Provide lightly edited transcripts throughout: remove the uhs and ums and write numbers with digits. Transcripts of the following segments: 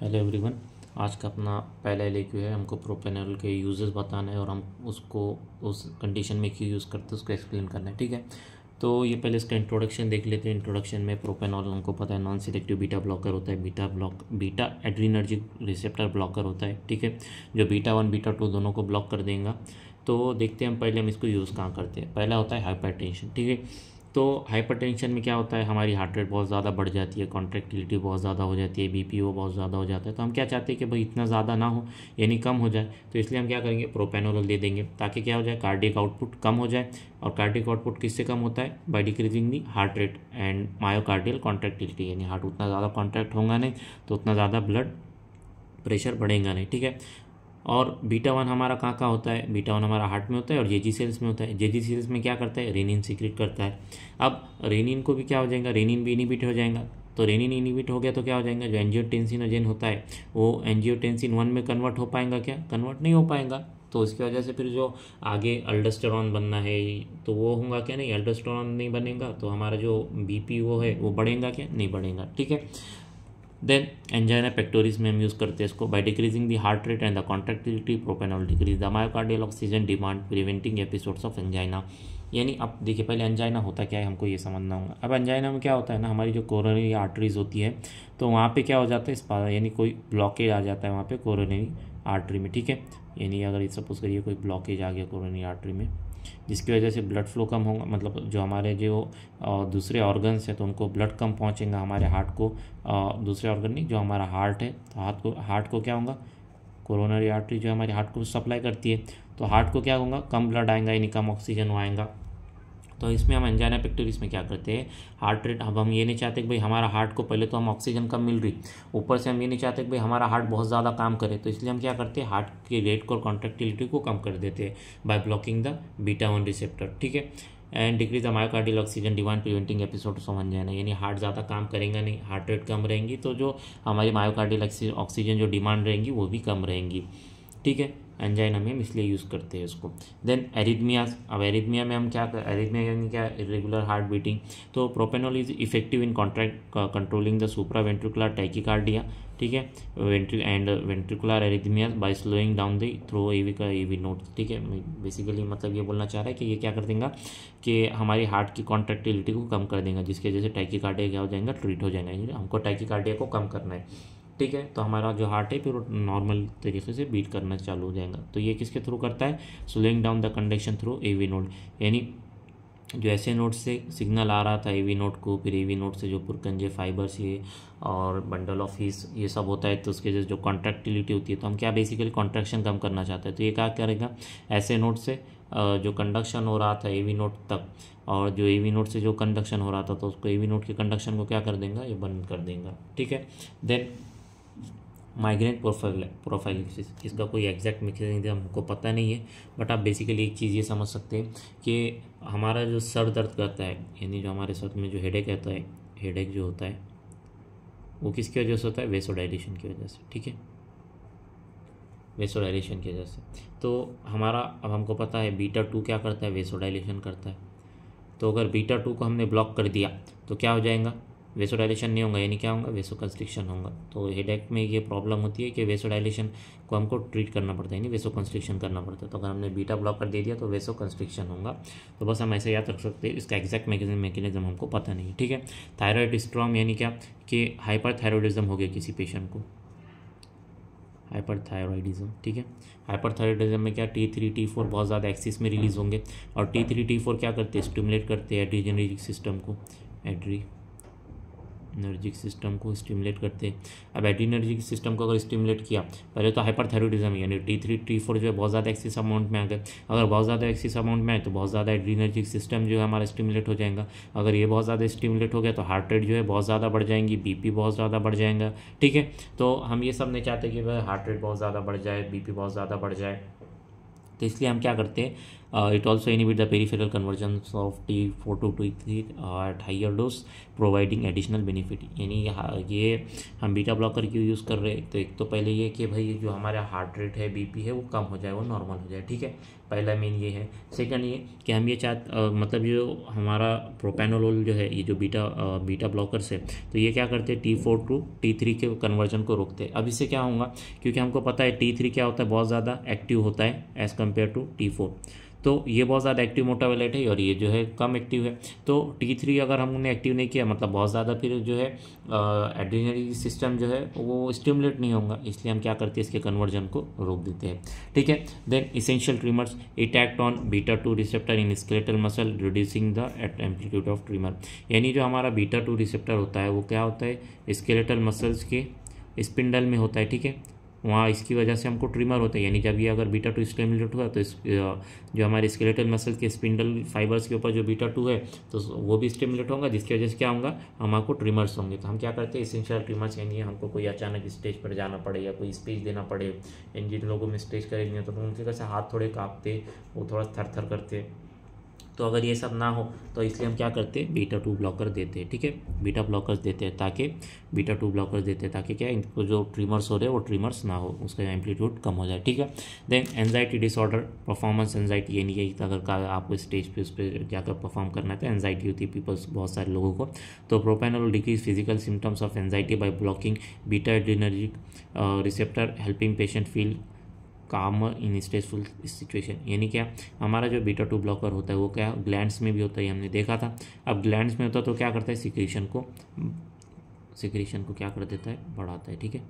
Hello everyone. आज का अपना पहला एलएक्यू है। हमको प्रोपेनॉल के यूजेस बताना है और हम उसको उस कंडीशन में क्यों यूज़ करते हैं उसको एक्सप्लेन करना है। ठीक है, तो ये पहले इसका इंट्रोडक्शन देख लेते हैं। इंट्रोडक्शन में प्रोपेनॉल हमको पता है नॉन सिलेक्टिव बीटा ब्लॉकर होता है। बीटा एड्रीनर्जिक रिसेप्टर ब्लॉकर होता है। ठीक है, जो बीटा 1 बीटा 2 दोनों को ब्लॉक कर देगा। तो देखते हैं हम पहले हम इसको यूज़ कहाँ करते हैं। पहला होता है हाइपरटेंशन। ठीक है, तो हाइपरटेंशन में क्या होता है, हमारी हार्ट रेट बहुत ज़्यादा बढ़ जाती है, कॉन्ट्रैक्टिलिटी बहुत ज़्यादा हो जाती है, बीपीओ बहुत ज़्यादा हो जाता है। तो हम क्या चाहते हैं कि भाई इतना ज़्यादा ना हो, यानी कम हो जाए। तो इसलिए हम क्या करेंगे, प्रोपेनोल दे देंगे ताकि क्या हो जाए, कार्डियक आउटपुट कम हो जाए। और कार्डियक आउटपुट किससे कम होता है, by decreasing the heart rate and myocardial contractility, यानी हार्ट उतना ज़्यादा कॉन्ट्रैक्ट होगा नहीं तो उतना ज़्यादा ब्लड प्रेशर बढ़ेगा नहीं। ठीक है, और बीटा 1 हमारा कहाँ कहाँ होता है, बीटा 1 हमारा हार्ट में होता है और जेजी सेल्स में होता है। जेजी सेल्स में क्या करता है, रेनिन सीक्रेट करता है। अब रेनिन को भी क्या हो जाएगा, रेनिन भी इनिबिट हो जाएगा। तो रेनिन इनिबिट हो गया तो क्या हो जाएगा, जो एंजियोटेंसिनोजेन होता है वो एंजियोटेंसिन 1 में कन्वर्ट हो पाएगा क्या, कन्वर्ट नहीं हो पाएगा। तो इसकी वजह से फिर जो आगे अल्डोस्टेरॉन बनना है तो वो होगा क्या, नहीं अल्डोस्टेरॉन नहीं बनेगा तो हमारा जो बीपी वो है वो बढ़ेगा क्या, नहीं बढ़ेगा। ठीक है, देन एंजाइना पेक्टोरिस में हम यूज़ करते हैं इसको। By decreasing the heart rate and the contractility propanol decrease the myocardial oxygen demand preventing episodes of angina. यानी अब देखिए पहले एंजाइना होता क्या है हमको ये समझना होगा। अब एंजाइना में क्या होता है ना, हमारी जो कोरोनरी आर्टरीज होती है तो वहाँ पे क्या हो जाता है, यानी कोई ब्लॉकेज आ जाता है वहाँ पे कोरोनरी आर्टरी में। ठीक है, यानी अगर सपोज करिए कोई ब्लॉकेज आ गया कोरोनरी आर्टरी में जिसकी वजह से ब्लड फ्लो कम होगा, मतलब जो हमारे जो दूसरे ऑर्गन्स हैं तो उनको ब्लड कम पहुंचेगा हमारे हार्ट को। दूसरे ऑर्गन नहीं, जो हमारा हार्ट है तो हार्ट को क्या होगा, कोरोनरी आर्टरी जो हमारे हार्ट को सप्लाई करती है तो हार्ट को क्या होगा, कम ब्लड आएगा यानी कम ऑक्सीजन आएगा। तो इसमें हम एंजाइना पेक्टोरिस में क्या करते हैं, हार्ट रेट, अब हम ये नहीं चाहते कि भाई हमारा हार्ट को पहले तो हम ऑक्सीजन कम मिल रही, ऊपर से हम ये नहीं चाहते कि भाई हमारा हार्ट बहुत ज़्यादा काम करे। तो इसलिए हम क्या करते हैं, हार्ट की रेट को और कॉन्ट्रैक्टिलिटी को कम कर देते हैं by blocking the beta 1 receptor. ठीक है, and decrease the myocardial oxygen demand preventing episodes of angina, यानी हार्ट ज़्यादा काम करेगा नहीं, हार्ट रेट कम रहेंगी तो जो हमारी मायोकार्डियल ऑक्सीजन जो डिमांड रहेंगी वो भी कम रहेंगी। ठीक है, एंजाइना में हम इसलिए यूज़ करते हैं इसको। देन एरिथमियाज, अब एरिथमिया में हम क्या एरिथमिया यानी क्या, इरेगुलर हार्ट बीटिंग। तो propranolol is effective in controlling the supraventricular tachycardia. ठीक है, ventricular arrhythmias by slowing down the through AV का एवी नोट। ठीक है, बेसिकली मतलब ये बोलना चाह रहा है कि ये क्या कर देगा कि हमारी हार्ट की कॉन्ट्रैक्टिलिटी को कम कर देगा, जिसकी वजह से टैकीकार्डिया क्या हो जाएगा, ट्रीट हो जाएगा। हमको टैकीकार्डिया को कम करना है। ठीक है, तो हमारा जो हार्ट है फिर नॉर्मल तरीके से बीट करना चालू हो जाएगा। तो ये किसके थ्रू करता है, slowing down the conduction through AV node, यानी जो ऐसे नोड से सिग्नल आ रहा था एवी नोड को, फिर एवी नोड से जो पुरकंजे फाइबर्स ये और बंडल ऑफ हीस ये सब होता है तो उसके जो कॉन्ट्रैक्टिलिटी होती है तो हम क्या बेसिकली कॉन्ट्रैक्शन कम करना चाहते हैं। तो ये क्या करेगा, ऐसे नोड से जो कंडक्शन हो रहा था एवी नोड तक, और जो एवी नोड से जो कंडक्शन हो रहा था तो उसको एवी नोड के कंडक्शन को क्या कर देगा, ये बंद कर देगा। ठीक है, देन माइग्रेन प्रोफाइलिसिस, इसका कोई एग्जैक्ट मैकेनिज्म हमको पता नहीं है, बट आप बेसिकली एक चीज़ ये समझ सकते हैं कि हमारा जो सर दर्द करता है, यानी जो हमारे सर में जो हेडेक रहता है, हेडेक जो होता है वो किसकी वजह से होता है, वेसोडाइलेशन की वजह से। ठीक है, वेसोडाइलेशन की वजह से। तो हमारा, अब हमको पता है बीटा 2 क्या करता है, वेसोडाइलेशन करता है। तो अगर बीटा 2 को हमने ब्लॉक कर दिया तो क्या हो जाएगा, वेसोडाइलेशन नहीं होगा, यानी क्या होगा, वेसोकंस्ट्रिक्शन होगा। तो हेडेक में ये प्रॉब्लम होती है कि वेसोडाइलेशन को हमको ट्रीट करना पड़ता है, यानी वेसोकंस्ट्रिक्शन करना पड़ता है। तो अगर हमने बीटा ब्लॉकर दे दिया तो वेसोकंस्ट्रिक्शन होगा। तो बस हम ऐसे याद रख सकते हैं, इसका एग्जैक्ट मैकेनिज्म हमको पता नहीं है। ठीक है, थायराइड स्ट्रॉम यानी क्या कि हाइपरथायरॉयडिज्म हो गया किसी पेशेंट को, हाइपरथायरॉयडिज्म। ठीक है, हाइपरथायरॉयडिज्म में क्या, T3 T4 बहुत ज़्यादा एक्सिस में रिलीज होंगे और T3 T4 क्या करते हैं, स्टिमुलेट करते हैं एड्रीनर्जिक सिस्टम को, एड्रीनर्जिक सिस्टम को स्टिमुलेट करते हैं। अब एड्रीनर्जिक सिस्टम को अगर स्टिमुलेट किया, पहले तो हाइपरथायरॉयडिज्म यानी T3 T4 जो है बहुत ज़्यादा एक्सिस अमाउंट में आ गए। अगर बहुत ज़्यादा एक्सिस अमाउंट में आए तो बहुत ज़्यादा एड्रीनर्जिक सिस्टम जो है हमारा स्टिमुलेट हो जाएगा। अगर ये बहुत ज़्यादा स्टिमुलेट हो गया तो हार्ट रेट जो है बहुत ज़्यादा बढ़ जाएंगी, बीपी बहुत ज़्यादा बढ़ जाएगा। ठीक है, तो हम ये सब नहीं चाहते कि भाई हार्ट रेट बहुत ज़्यादा बढ़ जाए, बीपी बहुत ज़्यादा बढ़ जाए। तो इसलिए हम क्या करते हैं, it also inhibit the peripheral conversion of T4 to T3 at higher dose providing additional benefit. यानी ये हम बीटा ब्लॉकर क्यों यूज़ कर रहे हैं, तो एक तो पहले ये कि भाई जो हमारा हार्ट रेट है, बीपी है, वो कम हो जाए, वो नॉर्मल हो जाए, ठीक है, पहला मेन ये है। सेकंड ये कि हम ये मतलब जो हमारा प्रोपेनोलोल जो है, ये जो बीटा ब्लॉकर्स है, तो ये क्या करते हैं T4 to T3 के कन्वर्जन को रोकते हैं। अब इससे क्या होगा, क्योंकि हमको पता है T3 क्या होता है, बहुत ज़्यादा एक्टिव होता है एज़ कम्पेयर टू T4, तो ये बहुत ज़्यादा एक्टिव मोटावेलेट है और ये जो है कम एक्टिव है। तो T3 अगर हमने एक्टिव नहीं किया, मतलब बहुत ज़्यादा, फिर जो है एड्रेनरी सिस्टम जो है वो स्टिमुलेट नहीं होगा, इसलिए हम क्या करते हैं, इसके कन्वर्जन को रोक देते हैं, ठीक है। Then essential tremors, it act on β2 receptor in skeletal muscle reducing the amplitude of tremor. यानी जो हमारा β2 रिसेप्टर होता है वो क्या होता है, स्केलेटल मसल्स के स्पिंडल में होता है, ठीक है, वहाँ इसकी वजह से हमको ट्रिमर होता है। यानी जब ये अगर β2 स्टिमुलेट हुआ तो जो हमारे स्केलेटल मसल के स्पिंडल फाइबर्स के ऊपर जो β2 है तो वो भी स्टिमुलेट होगा, जिसकी वजह से क्या होगा, हमको ट्रिमर्स होंगे। तो हम क्या करते हैं, एसेंशियल ट्रिमर्स, यानी हमको कोई अचानक स्टेज पर जाना पड़े या कोई स्पीच देना पड़े, इन जिन लोगों में स्टेज करेंगे तो उनके कैसे हाथ थोड़े काँपते, वो थोड़ा थर थर करते, तो अगर ये सब ना हो तो इसलिए हम क्या करते हैं, β2 ब्लॉकर देते हैं, ठीक है, बीटा ब्लॉकर्स देते हैं, ताकि β2 ब्लॉकर्स देते हैं ताकि क्या, इनको जो ट्रिमर्स हो रहे हैं वो ट्रिमर्स ना हो, उसका एम्पलीट्यूड कम हो जाए, ठीक है। Then anxiety disorder, performance anxiety, यानी कि अगर आपको स्टेज पे उस पर जाकर परफॉर्म करना है तो एंजाइटी होती है पीपल्स, बहुत सारे लोगों को, तो propranolol decrease physical symptoms of anxiety by blocking beta adrenergic receptor, helping patient feel काम इन स्ट्रेसफुल सिचुएशन। यानी क्या, हमारा जो β2 ब्लॉकर होता है वो क्या ग्लैंड्स में भी होता है, हमने देखा था। अब ग्लैंड्स में होता है तो क्या करता है, सिक्रीशन को क्या कर देता है, बढ़ाता है, ठीक है,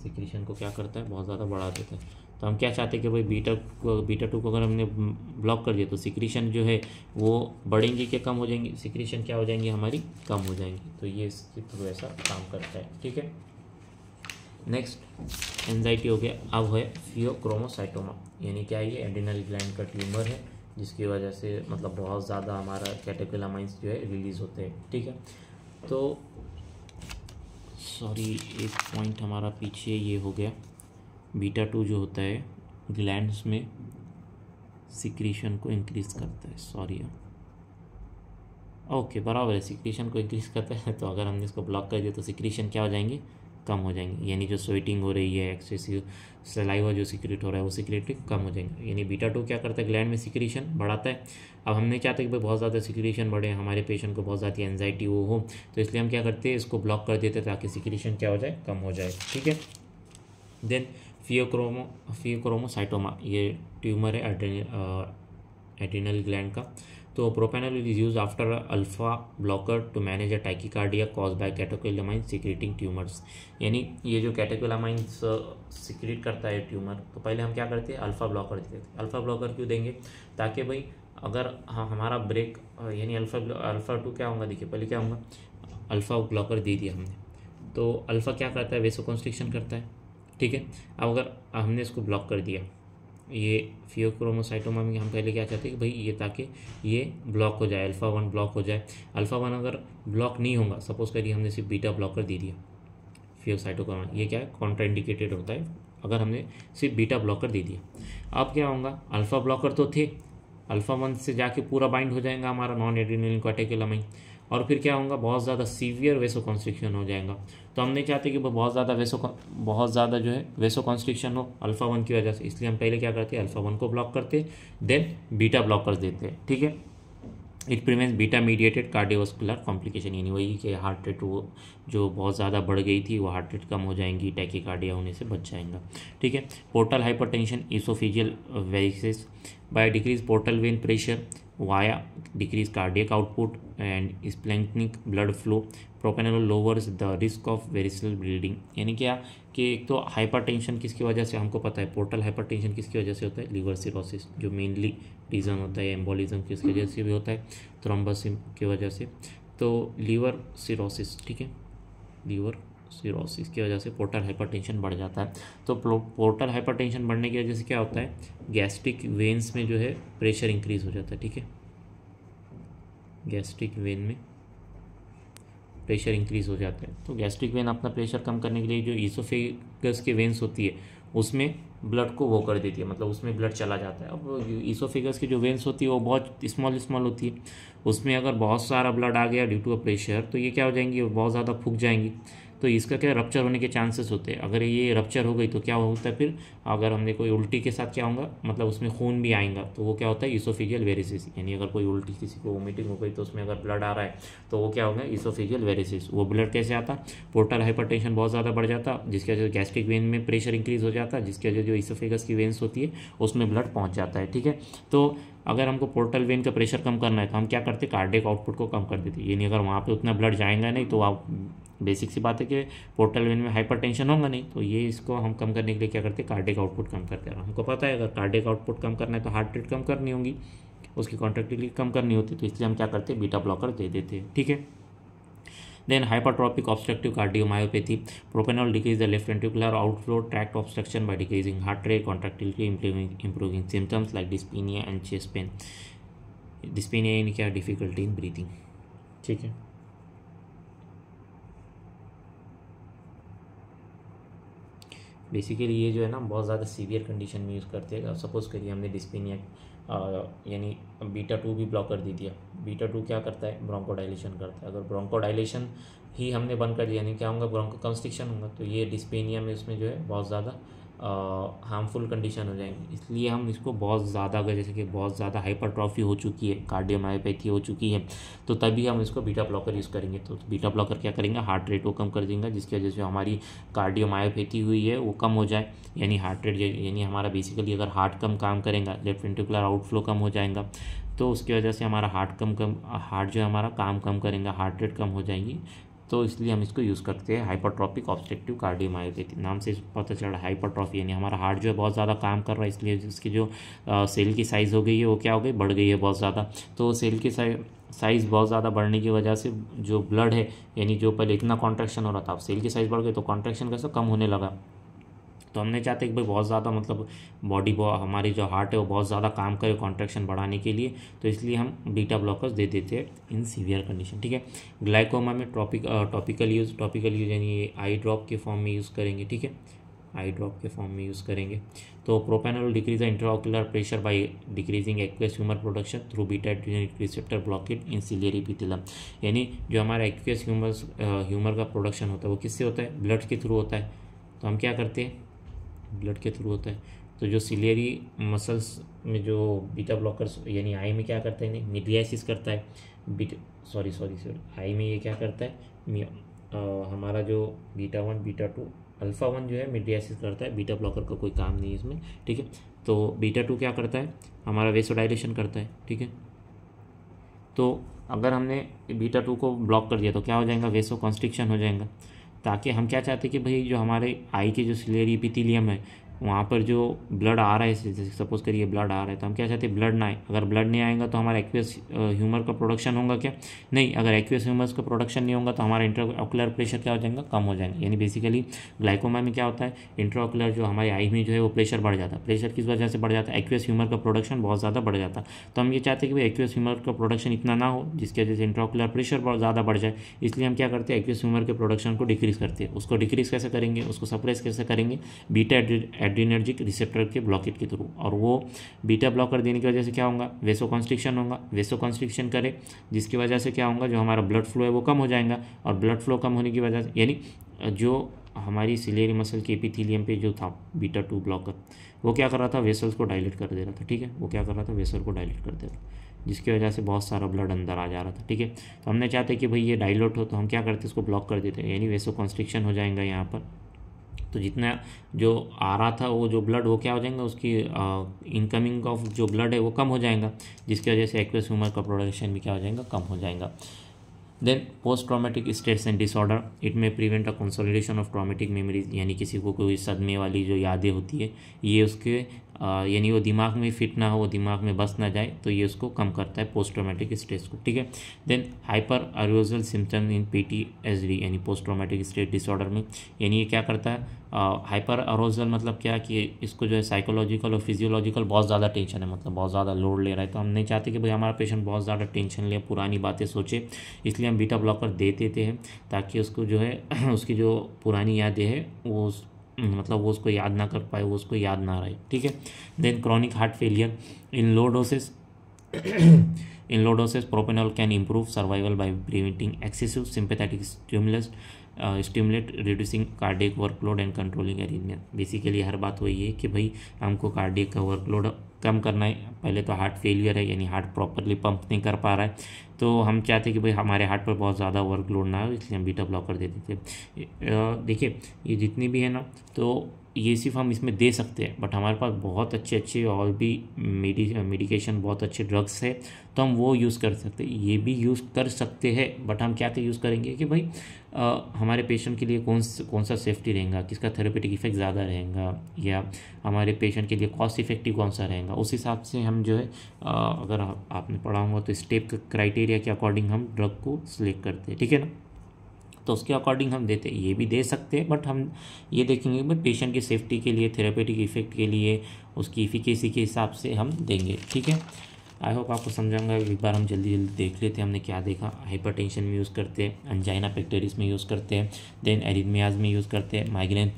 सिक्रीशन को क्या करता है, बहुत ज़्यादा बढ़ा देता है। तो हम क्या चाहते हैं कि भाई β2 को अगर हमने ब्लॉक कर दिया तो सिक्रीशन जो है वो बढ़ेंगी कि कम हो जाएंगी, सिक्रीशन क्या हो जाएंगी, हमारी कम हो जाएंगी। तो ये इसके थ्रू ऐसा काम करता है, ठीक है। नेक्स्ट एंजाइटी हो गया। अब है फियोक्रोमोसाइटोमा, यानी क्या, ये एड्रेनल ग्लैंड का ट्यूमर है, जिसकी वजह से मतलब बहुत ज़्यादा हमारा कैटेकोलामाइंस जो है रिलीज होते हैं, ठीक है। तो सॉरी, एक पॉइंट हमारा पीछे ये हो गया, β2 जो होता है ग्लैंड्स में सिक्रीशन को इंक्रीज करता है, सॉरी, ओके बराबर है, सिक्रीशन को इंक्रीज करता है। तो अगर हमने इसको ब्लॉक कर दिया तो सिक्रीशन क्या हो जाएंगे, कम हो जाएंगे, यानी जो स्वेटिंग हो रही है, एक्सेसिव सलाइवा जो सिक्रेट हो रहा है वो सिक्रेट कम हो जाएंगे। यानी β2 क्या करता है, ग्लैंड में सिक्रीशन बढ़ाता है। अब हम नहीं चाहते कि भाई बहुत ज़्यादा सिक्रीशन बढ़े, हमारे पेशेंट को बहुत ज़्यादा एंजाइटी वो हो, तो इसलिए हम क्या करते हैं, इसको ब्लॉक कर देते हैं ताकि सिक्रीशन क्या हो जाए, कम हो जाए, ठीक है। देन फियोक्रोमोसाइटोमा, ये ट्यूमर है एड्रेनल ग्लैंड का। तो propranolol is use after alpha blocker to manage a tachycardia cause by catecholamine secreting tumours. यानी ये जो कैटेकोलामाइन सिक्रेट करता है ट्यूमर, तो पहले हम क्या करते हैं, अल्फा ब्लॉकर देते हैं। अल्फा ब्लॉकर क्यों देंगे, ताकि भाई अगर हमारा ब्रेक, यानी अल्फा 2 क्या होगा, देखिए पहले क्या होगा, अल्फा ब्लॉकर दे दिया हमने, तो अल्फा क्या करता है, वेसोकॉन्स्ट्रिक्शन करता है, ठीक है। अब अगर हमने इसको ब्लॉक कर दिया, ये फियोक्रोमोसाइटोमा में हम पहले क्या चाहते हैं कि भाई ये, ताकि ये ब्लॉक हो जाए, अल्फा 1 ब्लॉक हो जाए। अल्फा 1 अगर ब्लॉक नहीं होगा, सपोज करिए हमने सिर्फ बीटा ब्लॉकर दे दिया, फियोसाइटोमा, ये क्या है, कॉन्ट्राइंडिकेटेड होता है अगर हमने सिर्फ बीटा ब्लॉकर दे दिया। अब क्या होगा, अल्फा ब्लॉकर तो थे, अल्फा 1 से जाके पूरा बाइंड हो जाएगा हमारा नॉन एड्रेनल कैटेकोलामाइन, और फिर क्या होगा, बहुत ज़्यादा सीवियर वेसोकॉन्स्ट्रिक्शन हो जाएगा। तो हम नहीं चाहते कि बहुत ज़्यादा जो है वेसोकॉन्स्ट्रिक्शन हो अल्फा 1 की वजह से, इसलिए हम पहले क्या करते हैं, अल्फा 1 को ब्लॉक करते, देन बीटा ब्लॉकर्स देते हैं, ठीक है। It prevents beta mediated cardiovascular complication, यानी वही कि हार्ट रेट वो जो बहुत ज़्यादा बढ़ गई थी वो हार्ट रेट कम हो जाएंगी, टैकीकार्डिया होने से बच जाएगा, ठीक है। Portal hypertension, oesophageal varices by decrease portal vein pressure via decrease cardiac output and splanchnic blood flow. Propranolol lowers the risk of variceal bleeding, यानी क्या कि एक तो हाइपरटेंशन किसकी वजह से, हमको पता है पोर्टल हाइपरटेंशन किसकी वजह से होता है, लीवर सिरोसिस जो मेनली रीज़न होता है, एम्बोलिज्म किसकी वजह से भी होता है, थ्रोम्बोसिस की वजह से। तो लीवर सिरोसिस, ठीक है, लीवर सिरोसिस की वजह से पोर्टल हाइपरटेंशन बढ़ जाता है। तो पोर्टल हाइपरटेंशन बढ़ने की वजह से क्या होता है, गैस्ट्रिक वेन्स में जो है प्रेशर इंक्रीज हो जाता है, ठीक है, गैस्ट्रिक वेन में प्रेशर इंक्रीज हो जाता है। तो गैस्ट्रिक वेन अपना प्रेशर कम करने के लिए जो ईसोफेगस के वेन्स होती है उसमें ब्लड को वो कर देती है, मतलब उसमें ब्लड चला जाता है। अब ईसोफेगस की जो वेंस होती है वो बहुत स्मॉल स्मॉल होती है, उसमें अगर बहुत सारा ब्लड आ गया ड्यू टू अ प्रेशर तो ये क्या हो जाएंगी, वो बहुत ज़्यादा फूक जाएंगी, तो इसका क्या रप्चर होने के चांसेस होते हैं। अगर ये रप्चर हो गई तो क्या होता है फिर, अगर हमने कोई उल्टी के साथ क्या होगा, मतलब उसमें खून भी आएगा, तो वो क्या होता है ईसोफेजियल वेरिसिस, यानी अगर कोई उल्टी किसी को वोमिटिंग हो गई तो उसमें अगर ब्लड आ रहा है तो वो क्या होगा, ईसोफेजियल वेरिसिस। वो ब्लड कैसे आता, पोर्टल हाइपरटेंशन बहुत ज़्यादा बढ़ जाता, जिसकी वजह से गैस्ट्रिक वेन में प्रेशर इंक्रीज हो जाता है, जिसकी वजह से जो ईसोफेगस की वेन्स होती है उसमें ब्लड पहुँच जाता है। ठीक है, तो अगर हमको पोर्टल वेन का प्रेशर कम करना है तो हम क्या करते, कार्डियक आउटपुट को कम कर देते, यानी अगर वहाँ पे उतना ब्लड जाएगा नहीं तो आप बेसिक सी बात है कि पोर्टल वेन में हाइपरटेंशन होगा नहीं, तो ये इसको हम कम करने के लिए क्या करते हैं, कार्डियक आउटपुट कम करते हैं। हमको पता है अगर कार्डियक आउटपुट कम करना है तो हार्ट रेट कम करनी होगी, उसकी कॉन्ट्रैक्टिलिटी कम करनी होती है, तो इसलिए हम क्या करते हैं, बीटा ब्लॉकर दे देते हैं। ठीक है, then hypertrophic obstructive cardiomyopathy, propranolol decrease the left ventricular outflow tract obstruction by decreasing heart rate, contractility, improving symptoms like dyspnea and chest pain। dyspnea यानी क्या, डिफिकल्टी इन ब्रीथिंग। ठीक है, बेसिकली ये जो है ना बहुत ज़्यादा सीवियर कंडीशन में यूज़ करते हैं। सपोज़ करिए हमने डिस्पिनिया यानी बीटा 2 भी ब्लॉकर दे दिया। बीटा 2 क्या करता है, ब्रोंकोडाइलेशन करता है। अगर ब्रोंकोडाइलेशन ही हमने बंद कर दिया, यानी क्या होगा, ब्रोंको कंस्ट्रिक्शन होगा, तो ये डिस्पेनिया में उसमें जो है बहुत ज़्यादा हार्मफुल कंडीशन हो जाएंगी। इसलिए हम इसको बहुत ज़्यादा, अगर जैसे कि बहुत ज़्यादा हाइपरट्रॉफी हो चुकी है, कार्डियोमायोपैथी हो चुकी है, तो तभी हम इसको बीटा ब्लॉकर यूज़ करेंगे। तो बीटा ब्लॉकर क्या करेंगे, हार्ट रेट को कम कर देंगे, जिसकी वजह से हमारी कार्डियोमायोपैथी हुई है वो कम हो जाए, यानी हार्ट रेट, यानी हमारा बेसिकली अगर हार्ट कम काम करेगा, लेफ्ट वेंट्रिकुलर आउटफ्लो कम हो जाएगा, तो उसकी वजह से हमारा हार्ट जो है हमारा काम कम करेगा, हार्ट रेट कम हो जाएगी। तो इसलिए हम इसको यूज़ करते हैं हाइपरट्रॉपिक ऑब्स्ट्रक्टिव कार्डियोमायोपैथी। नाम से पता चल रहा है हाइपरट्रॉफी, यानी हमारा हार्ट जो है बहुत ज़्यादा काम कर रहा है, इसलिए इसकी जो सेल की साइज़ हो गई है वो क्या हो गई, बढ़ गई है बहुत ज़्यादा। तो सेल की साइज़ बहुत ज़्यादा बढ़ने की वजह से जो ब्लड है, यानी जो पहले इतना कॉन्ट्रैक्शन हो रहा था, अब सेल की साइज़ बढ़ गई तो कॉन्ट्रैक्शन कैसे कम होने लगा। तो हमने चाहते कि भाई बहुत ज़्यादा, मतलब बॉडी हमारी जो हार्ट है वो बहुत ज़्यादा काम करे कॉन्ट्रैक्शन बढ़ाने के लिए, तो इसलिए हम बीटा ब्लॉकर्स दे देते हैं इन सीवियर कंडीशन। ठीक है, ग्लाइकोमा में टॉपिकल यूज़ यानी आई ड्रॉप के फॉर्म में यूज़ करेंगे। ठीक है, आई ड्रॉप के फॉर्म में यूज़ करेंगे। तो propranolol decrease the intraocular pressure by decreasing aqueous humour production through beta adrenergic receptor blockade in ciliary epithelium. यानी जो हमारा एक्वेस ह्यूमर का प्रोडक्शन होता है वो किससे होता है, ब्लड के थ्रू होता है। तो हम क्या करते हैं, ब्लड के थ्रू होता है। तो जो सिलियरी मसल्स में जो बीटा ब्लॉकर्स, यानी आई में क्या करता है, मिडियासिस करता है, सॉरी आई में ये क्या करता है, हमारा जो बीटा 1 बीटा 2 अल्फ़ा 1 जो है मिडियासिस करता है, बीटा ब्लॉकर का कोई काम नहीं है इसमें। ठीक है, तो बीटा 2 क्या करता है, हमारा वेसोडाइलेशन करता है। ठीक है, तो अगर हमने बीटा 2 को ब्लॉक कर दिया तो क्या हो जाएगा, वेसो कॉन्स्ट्रिक्शन हो जाएगा। ताकि हम क्या चाहते हैं कि भाई जो हमारे आई के जो सिलियरी एपिथेलियम है वहाँ पर जो ब्लड आ रहा है, जैसे सपोज़ करिए ब्लड आ रहा है, तो हम क्या चाहते हैं, ब्लड ना आए। अगर ब्लड नहीं आएगा तो हमारा एक्वेस ह्यूमर का प्रोडक्शन होगा क्या, नहीं। अगर एक्वेस ह्यूमर्स का प्रोडक्शन नहीं होगा तो हमारा इंट्राऑकुलर प्रेशर क्या हो जाएगा, कम हो जाएगा। यानी बेसिकली ग्लाइकोमा में क्या होता है, इंट्राऑकुलर जो हमारे आई में जो है वो प्रेशर बढ़ जाता है। प्रेशर किस वजह से बढ़ जाता है, एक्वेस ह्यूमर का प्रोडक्शन बहुत ज़्यादा बढ़ जाता है। तो हम ये चाहते हैं कि भाई एक्वेस ह्यूमर का प्रोडक्शन इतना ना हो जिसकी वजह से इंट्राऑकुलर प्रेशर बहुत ज़्यादा बढ़ जाए, इसलिए हम क्या करते हैं, एक्वेस ह्यूमर के प्रोडक्शन को डिक्रीज़ करते हैं। उसको डिक्रीज़ कैसे करेंगे, उसको सप्रेस कैसे करेंगे, बीटा एड्रेनर्जिक रिसेप्टर के ब्लॉकेट के थ्रू। और वो बीटा ब्लॉकर देने की वजह से क्या होगा, वेसो कॉन्स्ट्रिक्शन होगा। वेसो कॉन्स्ट्रिक्शन करे जिसकी वजह से क्या होगा, जो हमारा ब्लड फ्लो है वो कम हो जाएगा। और ब्लड फ्लो कम होने की वजह से, यानी जो हमारी सिलियरी मसल के एपिथेलियम पे जो था बीटा 2 ब्लॉकर, वो क्या कर रहा था, वेसल्स को डायलेट कर दे रहा था। ठीक है, वो क्या कर रहा था, वेसल को डायलेट कर दे रहा था, जिसकी वजह से बहुत सारा ब्लड अंदर आ जा रहा था। ठीक है, तो हमने चाहते कि भाई ये डायलेट हो, तो हम क्या करते, इसको ब्लॉक कर देते, यानी वेसो कॉन्स्ट्रिक्शन हो जाएगा यहाँ पर। तो जितना जो आ रहा था वो जो ब्लड वो क्या हो जाएगा, उसकी इनकमिंग ऑफ जो ब्लड है वो कम हो जाएगा, जिसकी वजह से एक्वेस ह्यूमर का प्रोडक्शन भी क्या हो जाएगा, कम हो जाएगा। Then post traumatic stress and disorder, it may prevent a consolidation of traumatic memories, यानी किसी को कोई सदमे वाली जो यादें होती है ये उसके यानी वो दिमाग में फिट ना हो, वो दिमाग में बस ना जाए, तो ये उसको कम करता है पोस्ट ट्रॉमेटिक स्ट्रेस को। ठीक है, then hyper arousal symptom in PTSD यानी पोस्ट ट्रॉमेटिक स्ट्रेस डिसऑर्डर में, यानी ये क्या करता है, हाइपर अरोजल मतलब क्या कि इसको जो है साइकोलॉजिकल और फिजियोलॉजिकल बहुत ज़्यादा टेंशन है, मतलब बहुत ज़्यादा लोड ले रहा है। तो हम नहीं चाहते कि भाई हमारा पेशेंट बहुत ज़्यादा टेंशन ले, पुरानी बातें सोचे, इसलिए हम बीटा ब्लॉकर दे देते हैं ताकि उसको जो है उसकी जो पुरानी यादें हैं वो मतलब वो उसको याद ना कर पाए, वो उसको याद ना रहे, ठीक है। Then chronic heart failure in low doses in low doses propanol can improve survival by preventing excessive sympathetic stimulate reducing cardiac workload and controlling arrhythmia। Basically हर बात वही है कि भाई हमको कार्डियक का वर्कलोड कम करना है। पहले तो हार्ट फेलियर है, यानी हार्ट प्रॉपरली पंप नहीं कर पा रहा है, तो हम चाहते हैं कि भाई हमारे हार्ट पर बहुत ज़्यादा वर्कलोड ना हो, इसलिए हम बीटा ब्लॉकर दे देते हैं। देखिए ये जितनी भी है ना, तो ये सिर्फ हम इसमें दे सकते हैं, बट हमारे पास बहुत अच्छे अच्छे और भी मेडिकेशन, बहुत अच्छे ड्रग्स है, तो हम वो यूज़ कर सकते हैं, ये भी यूज़ कर सकते हैं। बट हम क्या यूज़ करेंगे कि भाई हमारे पेशेंट के लिए कौन सा सेफ्टी रहेगा, किसका थेरेपेटिक इफेक्ट ज़्यादा रहेगा, या हमारे पेशेंट के लिए कॉस्ट इफेक्टिव कौन सा रहेगा, उस हिसाब से हम जो है अगर आपने पढ़ा होगा तो स्टेप क्राइटेरिया के अकॉर्डिंग हम ड्रग को सिलेक्ट करते हैं, ठीक है ना। तो उसके अकॉर्डिंग हम देते, ये भी दे सकते हैं, बट हम ये देखेंगे कि पेशेंट की सेफ्टी के लिए, थेरेपेटिक इफेक्ट के लिए, उसकी इफिकेसी के हिसाब से हम देंगे, ठीक है। आई होप आपको समझाऊंगा। एक बार हम जल्दी जल्दी देख लेते हैं हमने क्या देखा। हाइपरटेंशन में यूज़ करते हैं, अंजाइना पेक्टोरिस में यूज़ करते हैं, देन एरिथमियाज में यूज़ करते हैं, माइग्रेन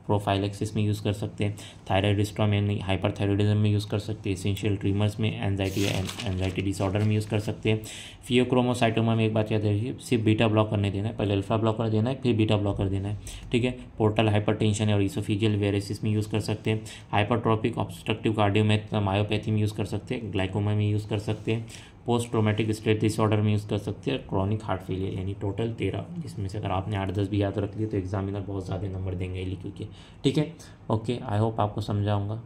प्रोफाइलेक्सिस में यूज़ कर सकते हैं, थायराइड डिस्ट्रॉम यानी हाइपरथायरॉयडिज्म में यूज़ कर सकते हैं, एसेंशियल ट्रीमर्स में, एंजाइटी डिसऑर्डर में यूज़ कर सकते हैं। फियोक्रोमोसाइटोमा में एक बात याद रखिए, सिर्फ बीटा ब्लॉकर नहीं देना है, पहले अल्फा ब्लॉकर देना है, फिर बीटा ब्लॉकर देना है, ठीक है। पोर्टल हाइपरटेंशन और इसोफिजियल वेरेसिस में यूज़ कर सकते हैं, हाइपरट्रॉपिक ऑब्स्ट्रक्टिव कार्डियोमायोपैथी में यूज़ कर सकते हैं, ग्लाइकोमा में यूज़ कर सकते हैं, पोस्ट ट्रोमेटिक स्ट्रेस डिसऑर्डर में यूज़ कर सकते हैं, क्रॉनिक हार्ट फेलियर, यानी टोटल 13, जिसमें से अगर आपने 8-10 भी याद रख लिए तो एग्जामिनर बहुत ज़्यादा नंबर देंगे लिख के, ठीक है। ओके, आई होप आपको समझाऊंगा।